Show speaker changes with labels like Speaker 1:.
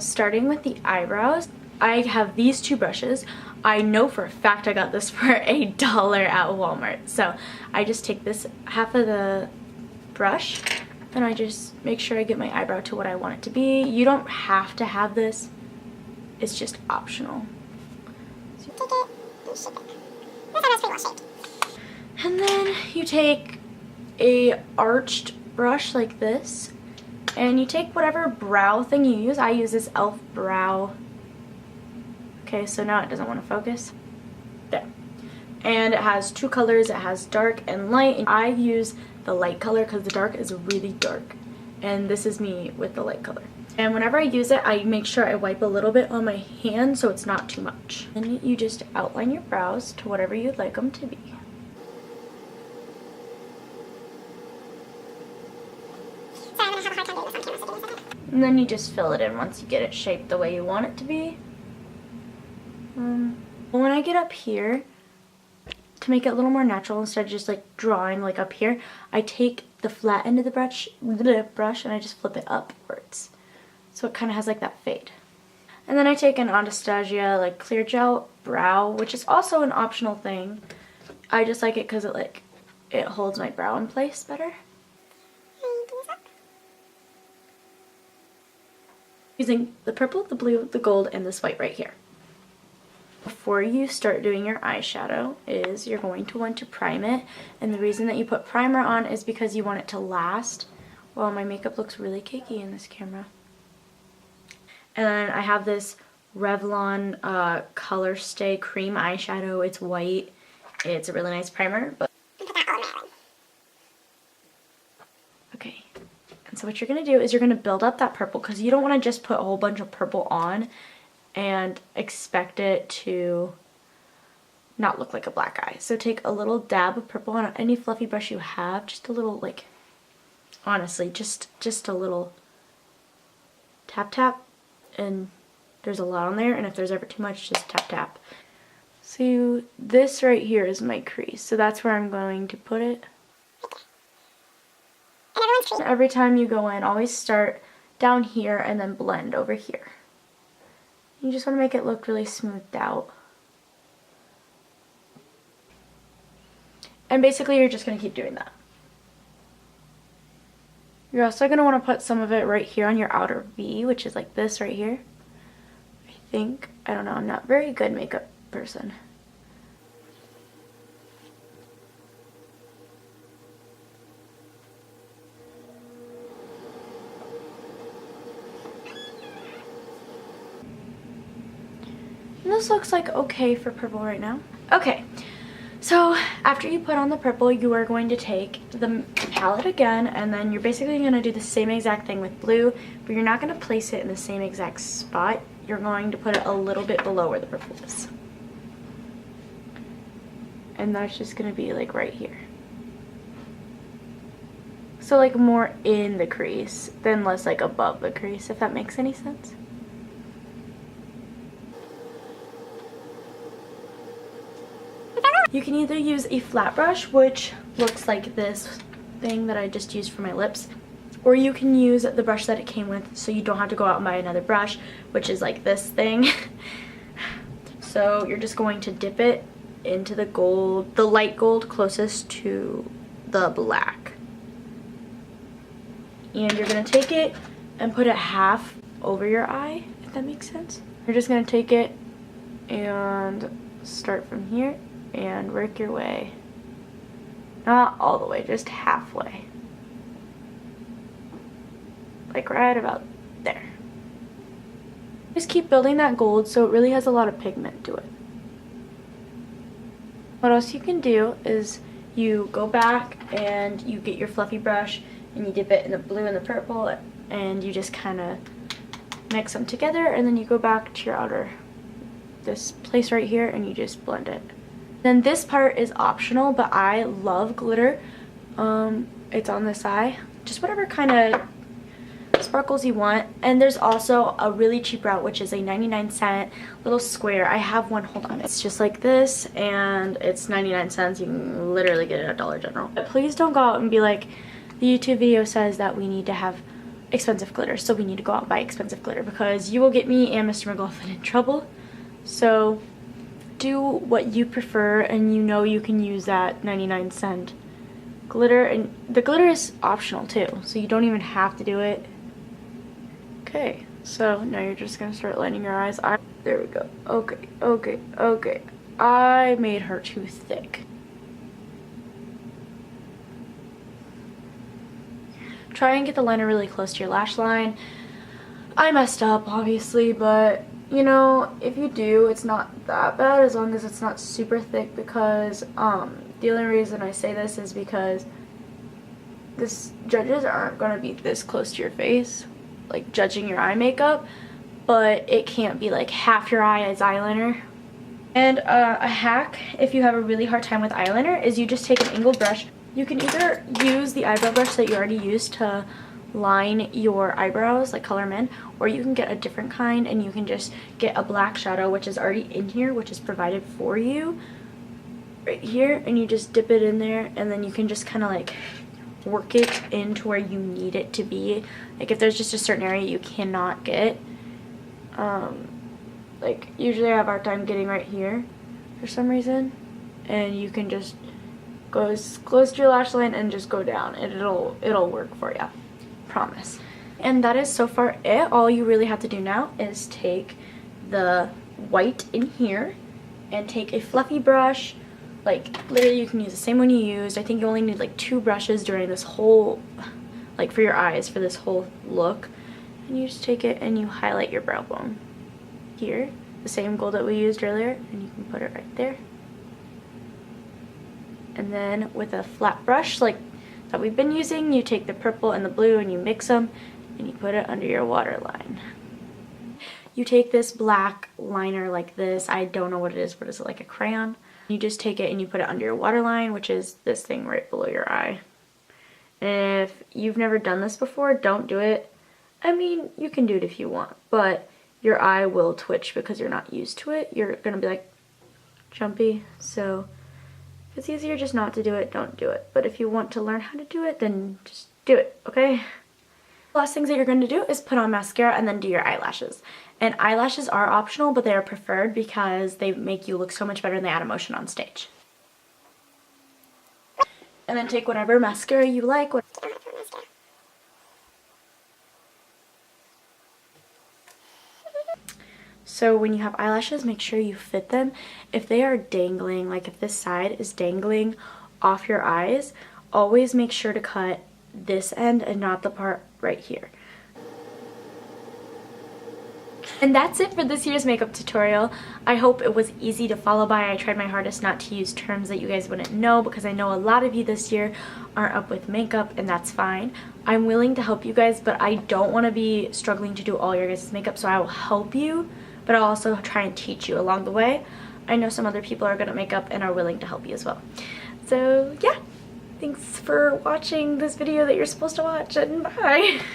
Speaker 1: Starting with the eyebrows, I have these two brushes. I know for a fact I got this for $1 at Walmart. So I just take this half of the brush and I just make sure I get my eyebrow to what I want it to be. You don't have to have this. It's just optional. So take it and shape it. This one is pretty well shaped. And then you take a arched brush like this and you take whatever brow thing you use. I use this e.l.f. brow. Okay, so now it doesn't want to focus. There. And it has two colors. It has dark and light. And I use the light color because the dark is really dark. And this is me with the light color. And whenever I use it, I make sure I wipe a little bit on my hand so it's not too much. And you just outline your brows to whatever you'd like them to be. And then you just fill it in once you get it shaped the way you want it to be. When I get up here, to make it a little more natural, instead of just like drawing like up here, I take the flat end of the brush and I just flip it upwards. So it kind of has like that fade. And then I take an Anastasia like clear gel brow, which is also an optional thing. I just like it because it holds my brow in place better. Using the purple, the blue, the gold, and this white right here. Before you start doing your eyeshadow is you're going to want to prime it. And the reason that you put primer on is because you want it to last. Well, my makeup looks really cakey in this camera. And then I have this Revlon Color Stay Cream eyeshadow. It's white. It's a really nice primer. But okay. And so what you're going to do is you're going to build up that purple because you don't want to just put a whole bunch of purple on and expect it to not look like a black eye. So take a little dab of purple on any fluffy brush you have, just a little, like, honestly, just a little tap tap, and there's a lot on there, and if there's ever too much, just tap tap. So this right here is my crease, so that's where I'm going to put it. Every time you go in, always start down here and then blend over here. You just want to make it look really smoothed out. And basically you're just going to keep doing that. You're also going to want to put some of it right here on your outer V, which is like this right here. I think. I don't know. I'm not a very good makeup person. And this looks like okay for purple right now. Okay, so after you put on the purple, you are going to take the palette again, and then you're basically going to do the same exact thing with blue, but you're not going to place it in the same exact spot. You're going to put it a little bit below where the purple is. And that's just going to be like right here. So like more in the crease than less like above the crease, if that makes any sense. You can either use a flat brush, which looks like this thing that I just used for my lips, or you can use the brush that it came with, so you don't have to go out and buy another brush, which is like this thing. So you're just going to dip it into the gold, the light gold closest to the black. And you're going to take it and put it half over your eye, if that makes sense. You're just going to take it and start from here and work your way, not all the way, just halfway, like right about there. Just keep building that gold so it really has a lot of pigment to it. What else you can do is you go back and you get your fluffy brush and you dip it in the blue and the purple, and you just kind of mix them together, and then you go back to your outer, this place right here, and you just blend it. Then this part is optional, but I love glitter. It's on this eye. Just whatever kind of sparkles you want. And there's also a really cheap route, which is a 99-cent little square. I have one, hold on. It's just like this, and it's 99 cents. You can literally get it at Dollar General. But please don't go out and be like, the YouTube video says that we need to have expensive glitter. So we need to go out and buy expensive glitter because you will get me and Mr. McLaughlin in trouble. So do what you prefer, and you know you can use that 99-cent glitter, and the glitter is optional too, so you don't even have to do it. Okay, so now you're just gonna start lining your eyes. There we go. Okay. I made her too thick. Try and get the liner really close to your lash line. I messed up, obviously, but you know, if you do, it's not that bad as long as it's not super thick, because the only reason I say this is because judges aren't going to be this close to your face, like judging your eye makeup, but it can't be like half your eye as eyeliner. And a hack, if you have a really hard time with eyeliner, is you just take an angled brush. You can either use the eyebrow brush that you already used to line your eyebrows, like color them in, or you can get a different kind and you can just get a black shadow, which is already in here, which is provided for you right here, and you just dip it in there, and then you can just kind of like work it into where you need it to be. Like if there's just a certain area you cannot get, like usually I have a hard time getting right here for some reason, and you can just go as close to your lash line and just go down, and it'll work for you. Promise. And that is so far it. All you really have to do now is take the white in here and take a fluffy brush. Like literally you can use the same one you used. I think you only need like 2 brushes during this whole, like for your eyes, for this whole look. And you just take it and you highlight your brow bone here, the same gold that we used earlier, and you can put it right there. And then with a flat brush like that we've been using, you take the purple and the blue and you mix them and you put it under your waterline. You take this black liner like this, I don't know what it is, but is it like a crayon? You just take it and you put it under your waterline, which is this thing right below your eye. And if you've never done this before, don't do it. I mean, you can do it if you want, but your eye will twitch because you're not used to it. You're gonna be like jumpy, so if it's easier just not to do it, don't do it. But if you want to learn how to do it, then just do it, okay? Last things that you're going to do is put on mascara and then do your eyelashes. And eyelashes are optional, but they are preferred because they make you look so much better and they add emotion on stage. And then take whatever mascara you like. So when you have eyelashes, make sure you fit them. If they are dangling, like if this side is dangling off your eyes, always make sure to cut this end and not the part right here. And that's it for this year's makeup tutorial. I hope it was easy to follow by. I tried my hardest not to use terms that you guys wouldn't know, because I know a lot of you this year aren't up with makeup, and that's fine. I'm willing to help you guys, but I don't want to be struggling to do all your guys' makeup, so I will help you, but I'll also try and teach you along the way. I know some other people are good at makeup and are willing to help you as well. So yeah, thanks for watching this video that you're supposed to watch, and bye!